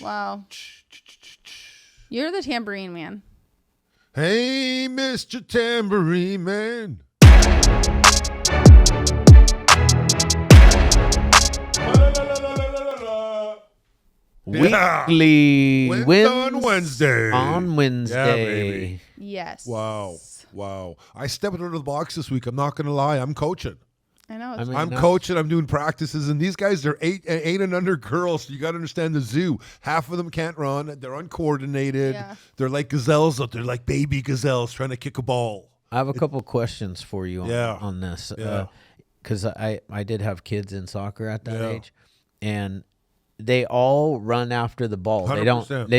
Wow. You're the tambourine man. Hey, Mr. Tambourine Man. Weekly Wins on Wednesday. On Wednesday. Yeah, baby. Yes. Wow. I stepped out of the box this week. I'm not going to lie. I'm coaching. I know. I'm coaching. I'm doing practices. And these guys, they're eight and under girls. So you got to understand the zoo. Half of them can't run. They're uncoordinated. Yeah. They're like gazelles. They're like baby gazelles trying to kick a ball. I have a couple questions for you on this. Yeah. Because I did have kids in soccer at that age. And they all run after the ball. 100%.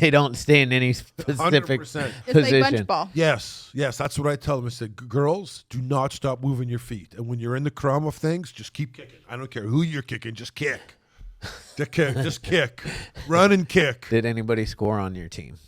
They don't stay in any specific 100%. position. It's like bunch ball. Yes, that's what I tell them. I said, girls, do not stop moving your feet. And when you're in the crumb of things, just keep kicking. I don't care who you're kicking, just kick. Just kick. Run and kick. Did anybody score on your team?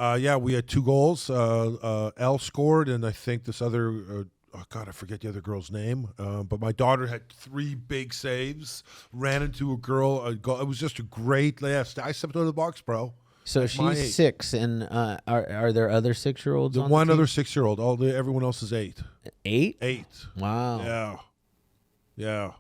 Yeah, we had 2 goals. Elle scored, and I think this other I forget the other girl's name. But my daughter had 3 big saves, ran into a girl. It was just a great last. I stepped out of the box, bro. So she's 6, and are there other 6-year-olds on one the team? other 6-year-old. Everyone else is 8. 8? 8. Wow. Yeah.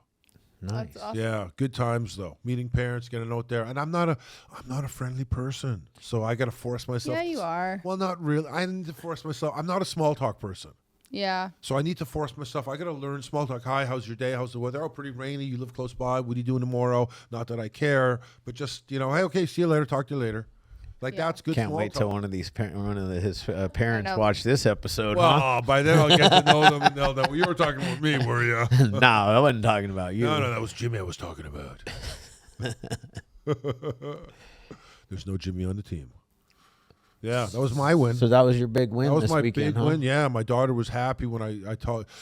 Nice. That's awesome. Yeah, good times though. Meeting parents, getting out there, and I'm not a friendly person, so I got to force myself. Yeah, you are. Well, not really. I need to force myself. I'm not a small talk person, Yeah. so I need to force myself. I got to learn small talk. Hi, how's your day? How's the weather? Oh, pretty rainy. You live close by. What are you doing tomorrow? Not that I care, but just hey, okay, see you later. Talk to you later. Like that's good. Can't small wait talk. till one of his parents watch this episode. Well, by then I'll get to know them and know that you were talking about me, were you? No, I wasn't talking about you. No, that was Jimmy I was talking about. There's no Jimmy on the team. Yeah, that was my win. So that was your big win That was this my weekend, big win. Yeah, my daughter was happy when I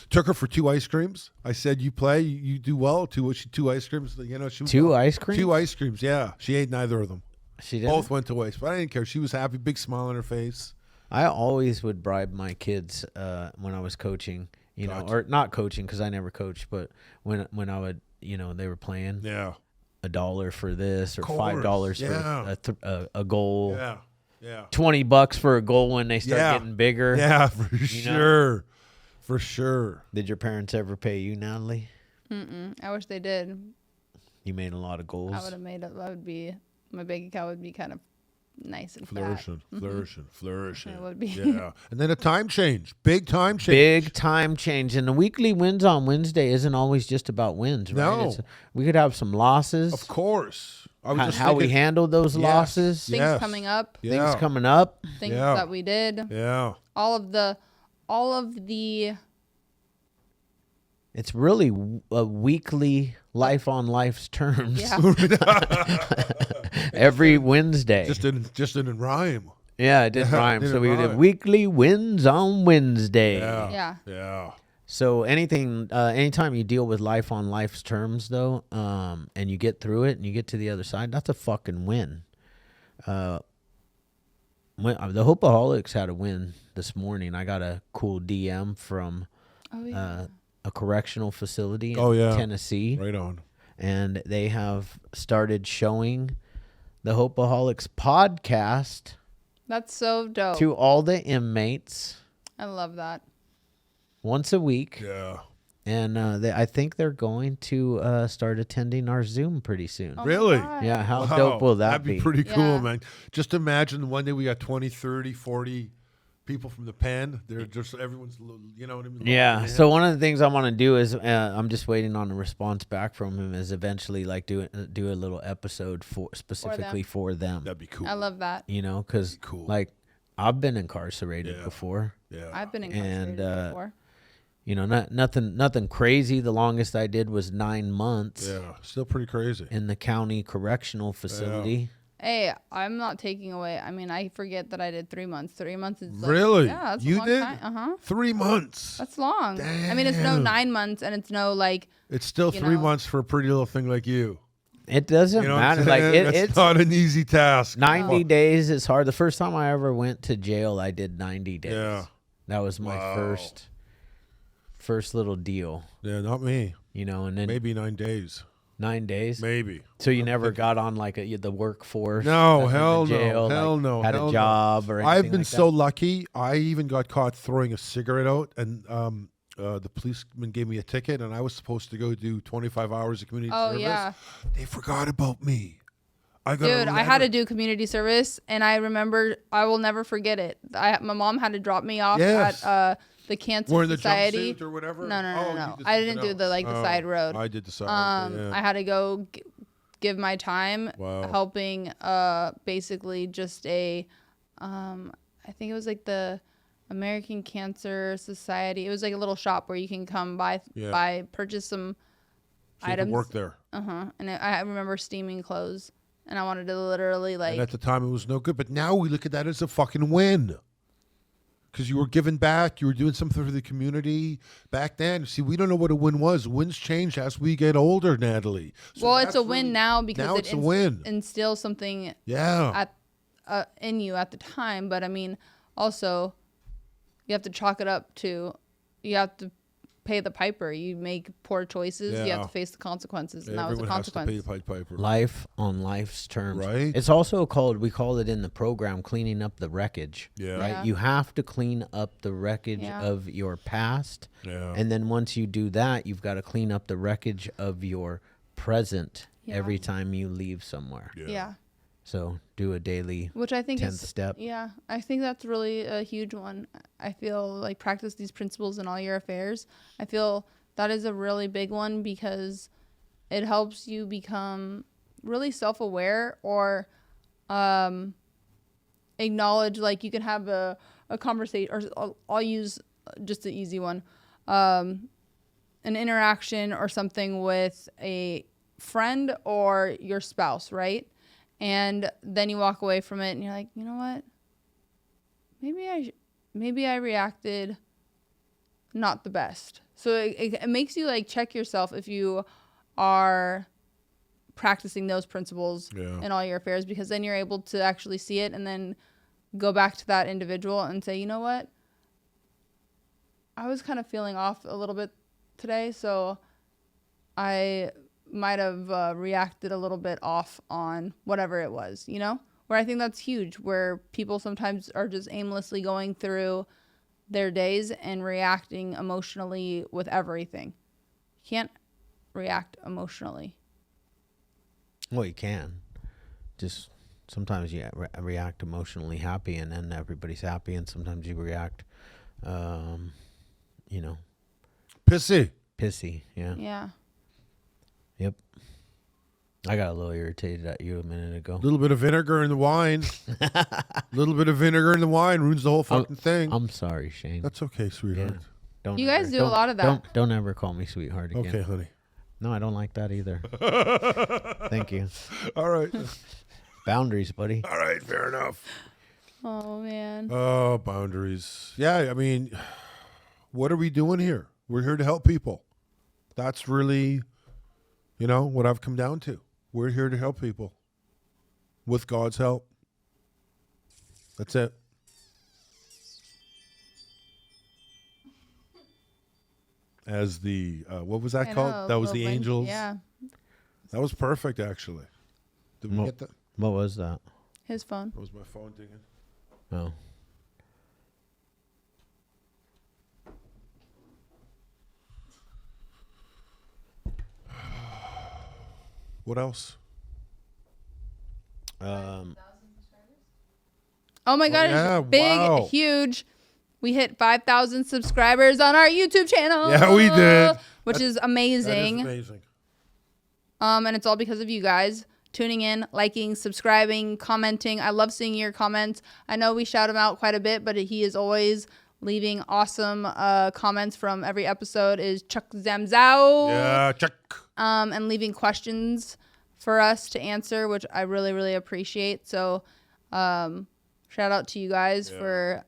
took her for 2 ice creams. I said, "You play, you do well." 2 ice creams. She was 2 ice creams? 2 ice creams. Yeah, she ate neither of them. She didn't? Both went to waste, but I didn't care. She was happy, big smile on her face. I always would bribe my kids when I was coaching, or not coaching because I never coached, but when I would, they were playing. Yeah, $1 for this or $5 for a goal. Yeah. $20 for a goal when they start getting bigger. Yeah, for sure. For sure. Did your parents ever pay you, Natalie? I wish they did. You made a lot of goals. I would have made it. My bank account would be kind of nice and flourishing. It would be. Yeah. And then a time change. Big time change. Big time change. And the weekly wins on Wednesday isn't always just about wins, right? No. We could have some losses. Of course. How we handle those losses. Things coming up. Things coming up. Things that we did. Yeah. All of the. It's really a weekly life on life's terms. Yeah. Every Wednesday. Just didn't rhyme. Yeah, it didn't rhyme. So we did weekly wins on Wednesday. Yeah. So anytime you deal with life on life's terms, though, and you get through it and you get to the other side, that's a fucking win. The Hopeaholics had a win this morning. I got a cool DM from a correctional facility in Tennessee. Right on. And they have started showing the Hopeaholics podcast. That's so dope. To all the inmates. I love that. Once a week. Yeah. And I think they're going to start attending our Zoom pretty soon. Oh really? Yeah. How dope will that be? That'd be pretty cool, man. Just imagine one day we got 20, 30, 40 people from the pen. They're just everyone's, you know what I mean? Yeah. So one of the things I want to do is I'm just waiting on a response back from him. Is eventually like do a little episode specifically for them. That'd be cool. I love that. Because like I've been incarcerated before. Yeah. I've been incarcerated before. Nothing crazy. The longest I did was 9 months. Yeah, still pretty crazy. In the county correctional facility. Hey, I'm not taking away. I mean, I forget that I did 3 months. 3 months is like, really? Yeah, that's you a long did? time. 3 months. That's long. Damn. I mean, it's no 9 months, and it's no like. It's still 3 months for a pretty little thing like you. It doesn't matter. Like it's not an easy task. 90 days is hard. The first time I ever went to jail, I did 90 days. Yeah, that was my first little deal. Yeah, not me. And then maybe 9 days. 9 days. Maybe. So you never got on like the workforce? No, like hell in jail, no, hell like, no. Had hell a job or anything I've been like so that? lucky. I even got caught throwing a cigarette out, and the policeman gave me a ticket, and I was supposed to go do 25 hours of community Oh, service. yeah. They forgot about me. I got Dude, a I had to letter. do community service, and I remember, I will never forget it. My mom had to drop me off Yes. at the Cancer Wearing the Society. jumpsuit or whatever. No, Oh, no. you did I didn't something do the else. the side road. I did the side. Yeah. I had to go give my time Wow. helping basically just I think it was like the American Cancer Society. It was like a little shop where you can come purchase some So you could items. work there. And I remember steaming clothes, and I wanted to literally like. And at the time, it was no good. But now we look at that as a fucking win. Because you were giving back. You were doing something for the community back then. See, we don't know what a win was. Wins change as we get older, Natalie. So Well, it's that's a win really- now because now it it's a win. instills something Yeah. in you at the time. But I mean, also, you have to chalk it up to, you have to pay the piper. You make poor choices, you Yeah. have to face the consequences, and that was a Everyone has to consequence. pay the Pied Piper. Life on life's terms. Right. It's also we call it in the program, cleaning up the wreckage. Yeah. Right. Yeah. You have to clean up the wreckage Yeah. of your past. Yeah. And then once you do that, you've got to clean up the wreckage of your present Yeah. every time you leave somewhere. Yeah. So do a daily Which I think 10th is step. Yeah, I think that's really a huge one. I feel like practice these principles in all your affairs. I feel that is a really big one because it helps you become really self-aware or acknowledge, like you can have a conversation, or I'll use just the easy one, an interaction or something with a friend or your spouse, right? And then you walk away from it and you're like, you know what? Maybe I reacted not the best. So it makes you like check yourself if you are practicing those principles in all your affairs, because then you're able to actually see it and then go back to that individual and say, you know what? I was kind of feeling off a little bit today, so I might have reacted a little bit off on whatever it was, you know? Where I think that's huge, where people sometimes are just aimlessly going through their days and reacting emotionally with everything. You can't react emotionally. Well, you can. Just sometimes you react emotionally happy, and then everybody's happy, and sometimes you react, Pissy. pissy. Yeah. Yeah. Yep. I got a little irritated at you a minute ago. A little bit of vinegar in the wine. A little bit of vinegar in the wine ruins the whole fucking thing. I'm sorry, Shane. That's okay, sweetheart. Don't You guys do a lot of that. Don't ever call me sweetheart again. Okay, honey. No, I don't like that either. Thank you. All right. Boundaries, buddy. All right, fair enough. Oh, man. Oh, boundaries. Yeah, I mean, what are we doing here? We're here to help people. That's really, what I've come down to. We're here to help people with God's help. That's it. As the, what was that I called? know, That was the Lil Wayne. Angels. Yeah. That was perfect, actually. Did we Well- get that? What was that? His phone. That was my phone dinging. Oh. What else? Oh my God, yeah, it's big, wow. huge. We hit 5,000 subscribers on our YouTube channel. Yeah, we did. Which is That amazing. is amazing. And it's all because of you guys tuning in, liking, subscribing, commenting. I love seeing your comments. I know we shout him out quite a bit, but he is always leaving awesome comments from every episode. Is Chuck Zamzow. Yeah, check. And leaving questions for us to answer, which I really, really appreciate. So shout out to you guys for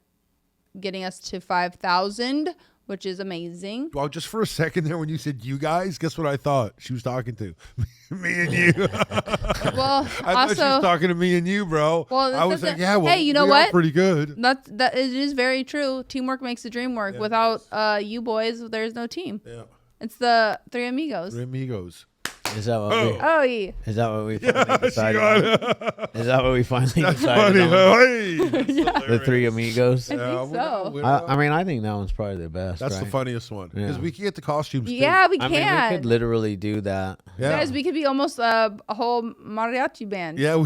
getting us to 5,000, which is amazing. Well, just for a second there, when you said you guys, guess what I thought she was talking to? Me and you. Well, I thought she was also, talking to me and you, bro. Well, I was that's like, a- yeah, well, hey, you know we are what? pretty good. that it is very true. Teamwork makes the dream work. Without you boys, there's no team. Yeah. It's the three amigos. We're amigos. Is that what we? Oh, yeah. Is that what we finally decided on? Is that what we finally That's decided funny. on? Hey. The Three Amigos. I think so. I mean, I think that one's probably the best. That's right? the funniest one because Yeah. we can get the costumes. Too. Yeah, we I can. mean, we could literally do that. Yeah. Guys, we could be almost a whole mariachi band. Yeah,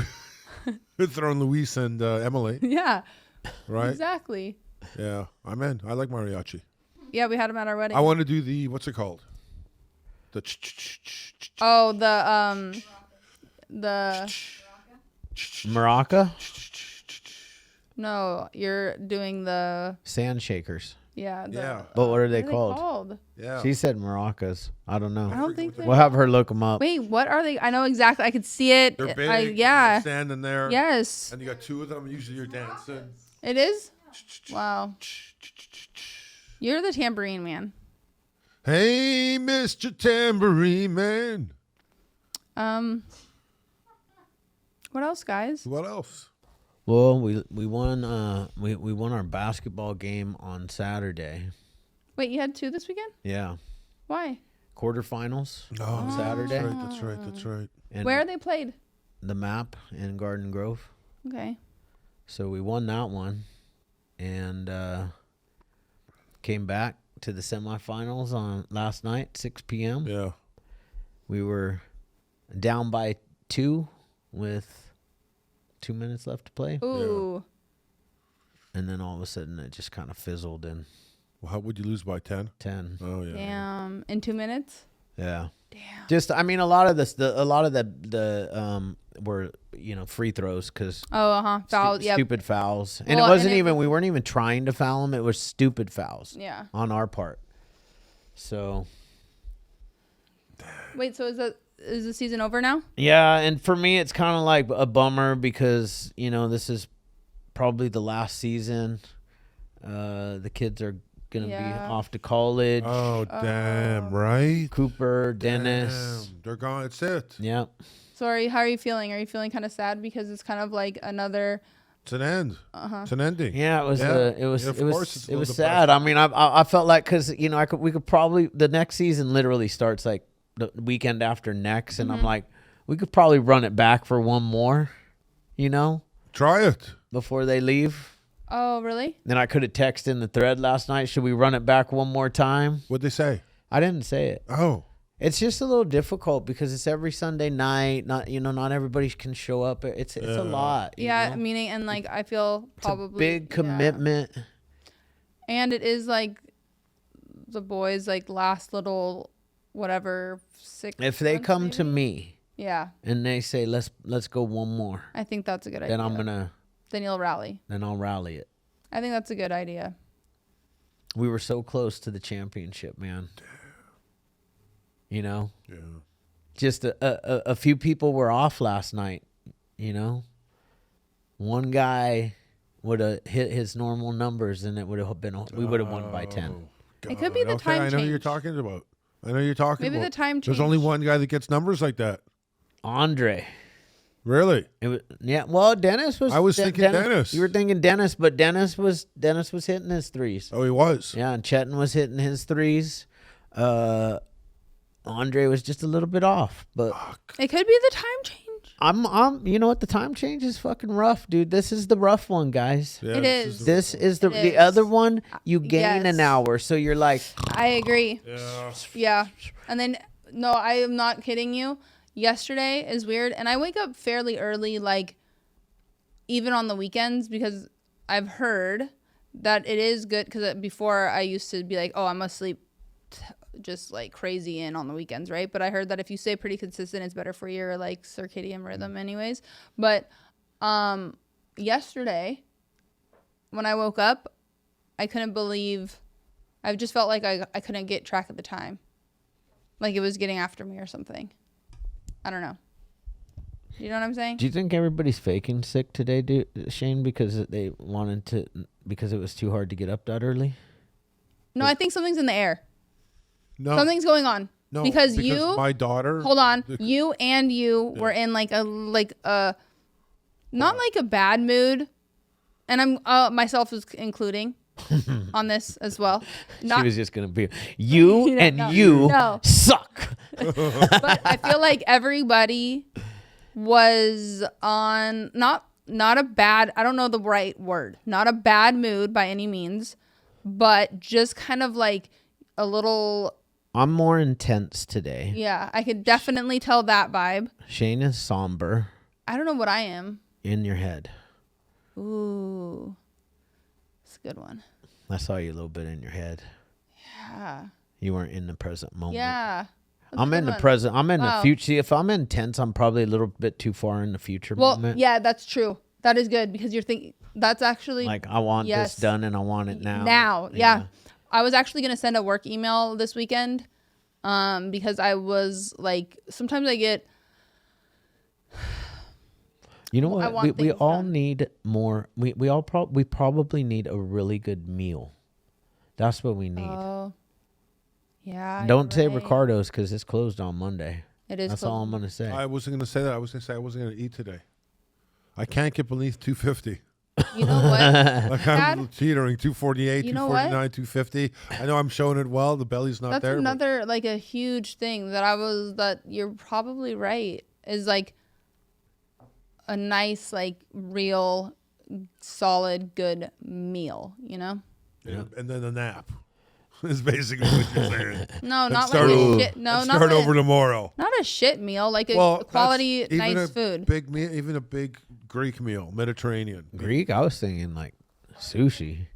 we're throwing Luis and Emily, Yeah. right? Exactly. Yeah, I'm in. I like mariachi. Yeah, we had them at our wedding. I want to do the what's it called? The Oh, the Maraca? no, you're doing the Sand shakers. yeah. Yeah. But what are they What are called? Yeah. She said maracas. I don't know. I don't think We'll have her look them up. Wait, what are they? I know exactly. I could see it. They're big. Yeah. Standing there. Yes. And you got two of them. Usually you're dancing. It is. Wow. You're the tambourine man. Hey, Mr. Tambourine Man. What else, guys? What else? Well, we won we won our basketball game on Saturday. Wait, you had two this weekend? Yeah. Why? Quarterfinals on Oh, Saturday. That's right. That's right. And Where are they played? the map in Garden Grove. Okay. So we won that one and came back to the semifinals on last night, 6 p.m. Yeah. We were down by 2 with 2 minutes left to play. Ooh. And then all of a sudden it just kind of fizzled in Well, how would you lose by 10? 10. Oh yeah. Damn. In 2 minutes? Yeah. Damn. Just, I mean, a lot of the were, free throws because Oh, foul. Yep. stupid fouls. And Well, it wasn't and it- even, we weren't even trying to foul them. It was stupid fouls Yeah. on our part. So, Wait, so is the season over now? yeah. And for me, it's kind of like a bummer because, this is probably the last season. The kids are going to be off to college. Oh damn! Right. Cooper, Dennis. Damn, they're gone. It's it. Yep. So how are you feeling? Are you feeling kind of sad because it's kind of like another? It's an end. It's an ending. Yeah, it was. Yeah. It was. Yeah, of It course was. it's a It was little sad. I mean, I felt like because we could probably the next season literally starts like the weekend after next, and I'm like, we could probably run it back for one more, Try it. before they leave. Oh, really? Then I could have texted in the thread last night. Should we run it back one more time? What'd they say? I didn't say it. Oh. It's just a little difficult because it's every Sunday night. Not everybody can show up. It's a lot. you Yeah, know? meaning and like I feel It's a probably big yeah. commitment. And it is like the boys' like last little whatever 6 If they months, come to maybe? me Yeah, and they say let's go one more, I think that's a good idea. then Then you'll rally. I'll rally it. I think that's a good idea. We were so close to the championship, man. Yeah. Just a few people were off last night. One guy would have hit his normal numbers, and it would have been we would have won by 10. It could be the time I know who you're change. talking about. Maybe the time There's only change. one guy that gets numbers like that. Andre. Really? It was, yeah. Well, Dennis was. I was thinking Dennis. You were thinking Dennis, but Dennis was hitting his threes. Oh, he was. Yeah, and Chetan was hitting his threes. Andre was just a little bit off, but It could be the time change. I'm. You know what? The time change is fucking rough, dude. This is the rough one, guys. Yeah, It is. This is the It the is. other one. You gain yes. an hour, so you're like, I agree. Yeah. Yeah. And then, no, I am not kidding you. Yesterday is weird. And I wake up fairly early, like, even on the weekends, because I've heard that it is good. Because before I used to be like, oh, I must sleep just like crazy in on the weekends, right? But I heard that if you stay pretty consistent, it's better for your like circadian rhythm anyways. But yesterday, when I woke up, I couldn't believe, I just felt like I couldn't get track of the time. Like it was getting after me or something. I don't know. You know what I'm saying? do you think everybody's faking sick today, dude, Shane, because it was too hard to get up that early? No, I think something's in the air. No. Something's going on. No. Because you, my daughter. hold on, you were in like a not like a bad mood, and I'm myself is including on this as well. She Not was just gonna be you and no, you no. suck. But I feel like everybody was on not a bad, I don't know the right word, not a bad mood by any means, but just kind of like a little. I'm more intense today. Yeah, I could definitely tell that vibe. Shane is somber. I don't know what I am. In your head. Ooh, it's a good one. I saw you a little bit in your head. Yeah. You weren't in the present moment. Yeah. I'm in the present. I'm in the future. See, if I'm intense, I'm probably a little bit too far in the future moment. Yeah, that's true. That is good because you're thinking that's actually like I want this done and I want it now. Now, yeah. I was actually gonna send a work email this weekend, because I was like, sometimes I get. You know what? We all need more. We probably need a really good meal. That's what we need. Oh. Yeah. Don't say Ricardo's because it's closed on Monday. It is. That's all I'm gonna say. I wasn't gonna say that. I was gonna say I wasn't gonna eat today. I can't get beneath 250. You know what? Like I'm teetering 248, You know 249, what? 250. I know I'm showing it well. The belly's not That's there. That's another like a huge thing that you're probably right, is like a nice, like real solid good meal, you know? Yeah. And then a nap. Is basically what you're saying. No, not like a shit. No, not start over tomorrow. Not a shit meal, like a quality, nice food. Big meal, even a big Greek meal, Mediterranean. Greek? I was thinking like sushi.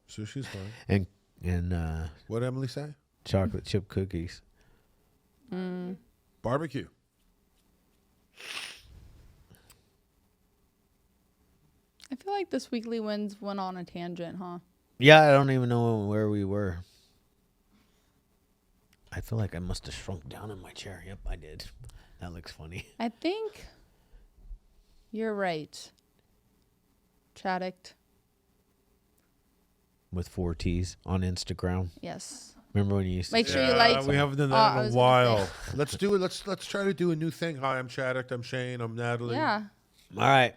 Sushi's fine. And what Emily say? Chocolate chip cookies. Barbecue. I feel like this weekly wins went on a tangent, huh? Yeah, I don't even know where we were. I feel like I must have shrunk down in my chair. Yep, I did. That looks funny. I think you're right. Chaddict. With 4 T's on Instagram. Yes. Remember when you used to make sure you like. We haven't done that in a while. Let's do it. Let's try to do a new thing. Hi, I'm Chaddict. I'm Shane. I'm Natalie. Yeah. All right.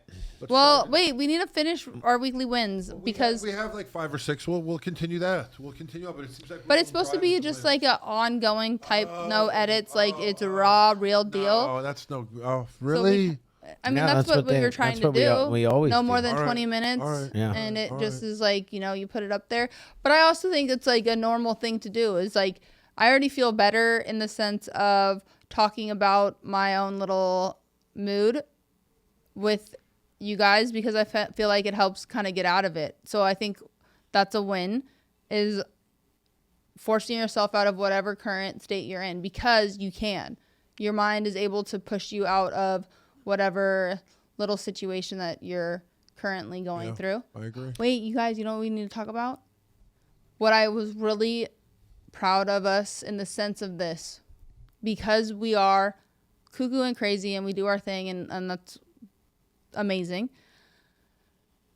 Well, wait. We need to finish our weekly wins because we have like 5 or 6. We'll continue that. We'll continue up, but it seems like. But it's supposed to be just like an ongoing type, no edits, like it's a raw, real deal. Oh, that's no. Oh, really? That's what we were trying to do. We always no more do. than 20 minutes, Yeah. and it just is like, you put it up there. But I also think it's like a normal thing to do. Is like I already feel better in the sense of talking about my own little mood with you guys because I feel like it helps kind of get out of it. So I think that's a win, is forcing yourself out of whatever current state you're in, because you can. Your mind is able to push you out of whatever little situation that you're currently going through. I agree. Wait, you guys, you know what we need to talk about? What I was really proud of us in the sense of this, because we are cuckoo and crazy and we do our thing, and that's amazing.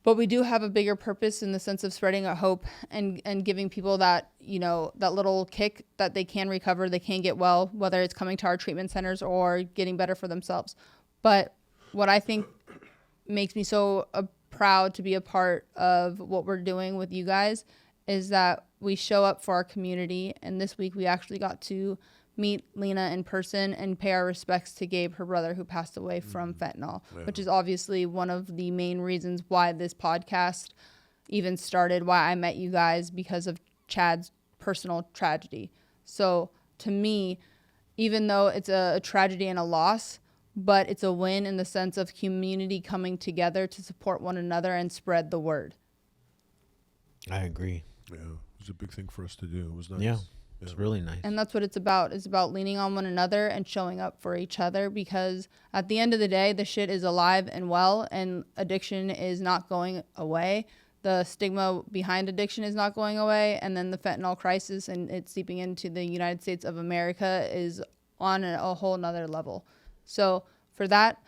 But we do have a bigger purpose in the sense of spreading a hope and giving people that, that little kick that they can recover, they can get well, whether it's coming to our treatment centers or getting better for themselves. But what I think makes me so proud to be a part of what we're doing with you guys is that we show up for our community. And this week we actually got to meet Lena in person and pay our respects to Gabe, her brother, who passed away from fentanyl, which is obviously one of the main reasons why this podcast even started, why I met you guys, because of Chad's personal tragedy. So to me, even though it's a tragedy and a loss, but it's a win in the sense of community coming together to support one another and spread the word. I agree. Yeah, it was a big thing for us to do. It was nice. Yeah. It's really nice. And that's what it's about. It's about leaning on one another and showing up for each other, because at the end of the day, the shit is alive and well, and addiction is not going away. The stigma behind addiction is not going away. And then the fentanyl crisis and it's seeping into the United States of America is on a whole nother level. So for that,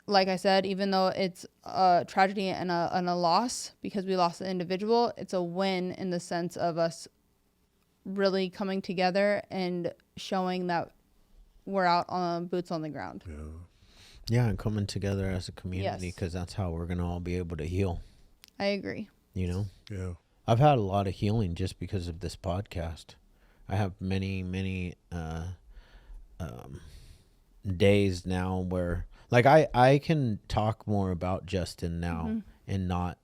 like I said, even though it's a tragedy and a loss because we lost an individual, it's a win in the sense of us really coming together and showing that we're out on boots on the ground. Yeah, and coming together as a community, because that's how we're going to all be able to heal. I agree. Yeah. I've had a lot of healing just because of this podcast. I have many days now where, like, I can talk more about Justin now and not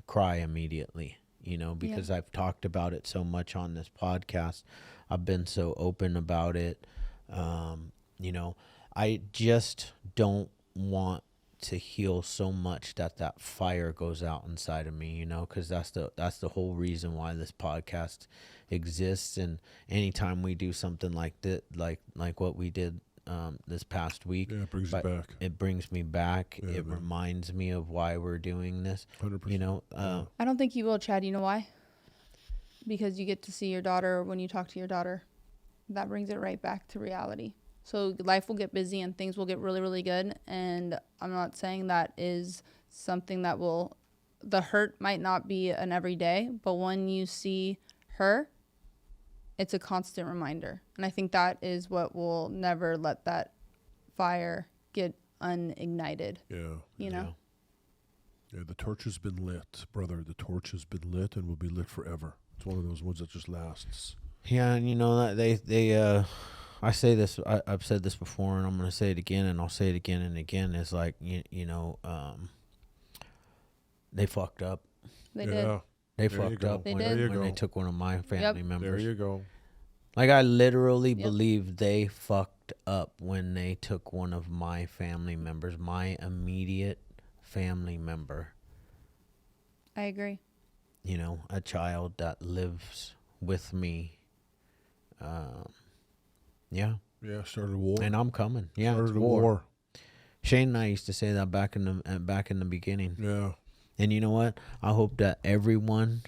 cry immediately, you know, because I've talked about it so much on this podcast. I've been so open about it. You know, I just don't want to heal so much that fire goes out inside of me, you know, because that's the whole reason why this podcast exists. And anytime we do something like that, like what we did this past week, it brings you back. It brings me back. It reminds me of why we're doing this. 100%. You know, I don't think you will, Chad. You know why? Because you get to see your daughter when you talk to your daughter. That brings it right back to reality. So life will get busy and things will get really, really good. And I'm not saying that is something that will, the hurt might not be an everyday, but when you see her, it's a constant reminder. And I think that is what will never let that fire get unignited. Yeah. You know? Yeah, the torch has been lit, brother. The torch has been lit and will be lit forever. It's one of those ones that just lasts. Yeah, and you know that I say this. I've said this before, and I'm going to say it again, and I'll say it again and again. Is like you know, they fucked up. They did. They fucked up They when they took one of my family members. There you go. Like, I literally believe they fucked up when they took one of my family members, my immediate family member. I agree. You know, a child that lives with me. Yeah, started a war. And I'm coming. Yeah, started a war. Shane and I used to say that back in the beginning. Yeah. And you know what? I hope that everyone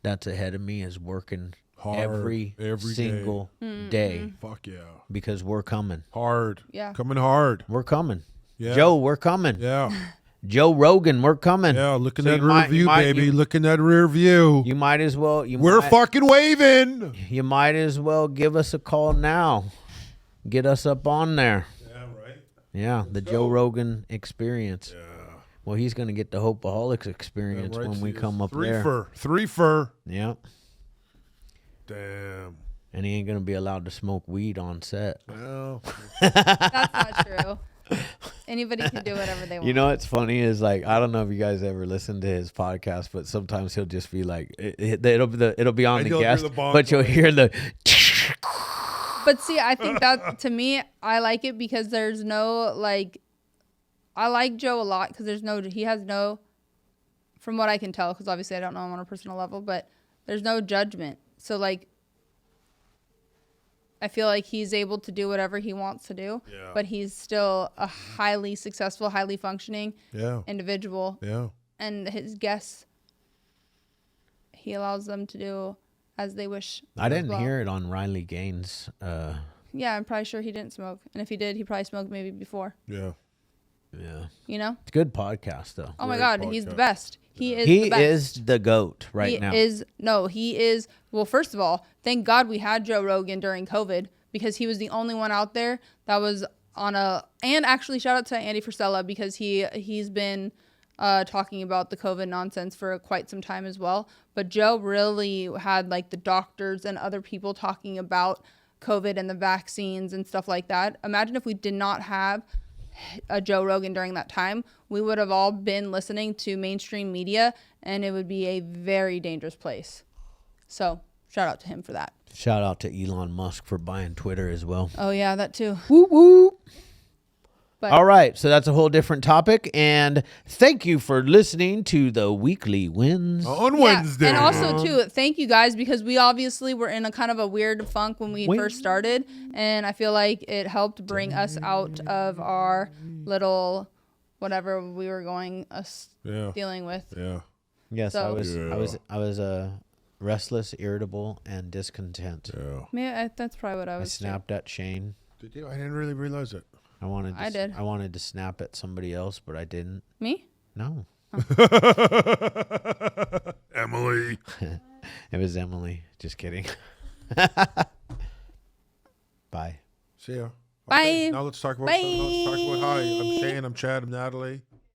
that's ahead of me is working hard every single day. Fuck yeah. Because we're coming. Hard. Yeah. Coming hard. We're coming. Yeah. Joe, we're coming. Yeah. Joe Rogan, we're coming. Yeah, look in that rear view, baby. Look in that rear view. You might as well. We're fucking waving. You might as well give us a call now. Get us up on there. Yeah, right. Yeah, the Joe Rogan experience. Yeah. Well, he's going to get the Hopeaholics experience when we come up there. Three fur. Yep. Damn. And he ain't going to be allowed to smoke weed on set. Well. That's not true. Anybody can do whatever they want. You know what's funny is, like, I don't know if you guys ever listen to his podcast, but sometimes he'll just be like, it'll be on the guest, but you'll hear the. But see, I think that, to me, I like it because there's no, like, I like Joe a lot because he has no, from what I can tell, because obviously I don't know him on a personal level, but there's no judgment. So, like, I feel like he's able to do whatever he wants to do, but he's still a highly successful, highly functioning individual. Yeah. And his guests, he allows them to do as they wish. I didn't hear it on Riley Gaines. Yeah, I'm probably sure he didn't smoke. And if he did, he probably smoked maybe before. Yeah. Yeah. You know? It's a good podcast, though. Oh, my God. He's the best. He is the best. He is the GOAT now. He is. Well, first of all, thank God we had Joe Rogan during COVID because he was the only one out there that was and actually shout out to Andy Frisella because he's been talking about the COVID nonsense for quite some time as well. But Joe really had, like, the doctors and other people talking about COVID and the vaccines and stuff like that. Imagine if we did not have a Joe Rogan during that time, we would have all been listening to mainstream media and it would be a very dangerous place. So shout out to him for that. Shout out to Elon Musk for buying Twitter as well. Oh yeah, that too. Woo woo. But all right, so that's a whole different topic, and thank you for listening to the Weekly Wins on Wednesday. And also too, thank you guys because we obviously were in a kind of a weird funk when we first started, and I feel like it helped bring us out of our little whatever we were dealing with. Yeah. Yes, so, I was restless, irritable, and discontent. Yeah. Maybe that's probably what I was. I snapped at Shane. Did you? I didn't really realize it. I wanted to snap at somebody else, but I didn't. Me? No. Oh. Emily. It was Emily. Just kidding. Bye. See ya. Bye. Okay, now let's talk about hi. I'm Shane. I'm Chad. I'm Natalie.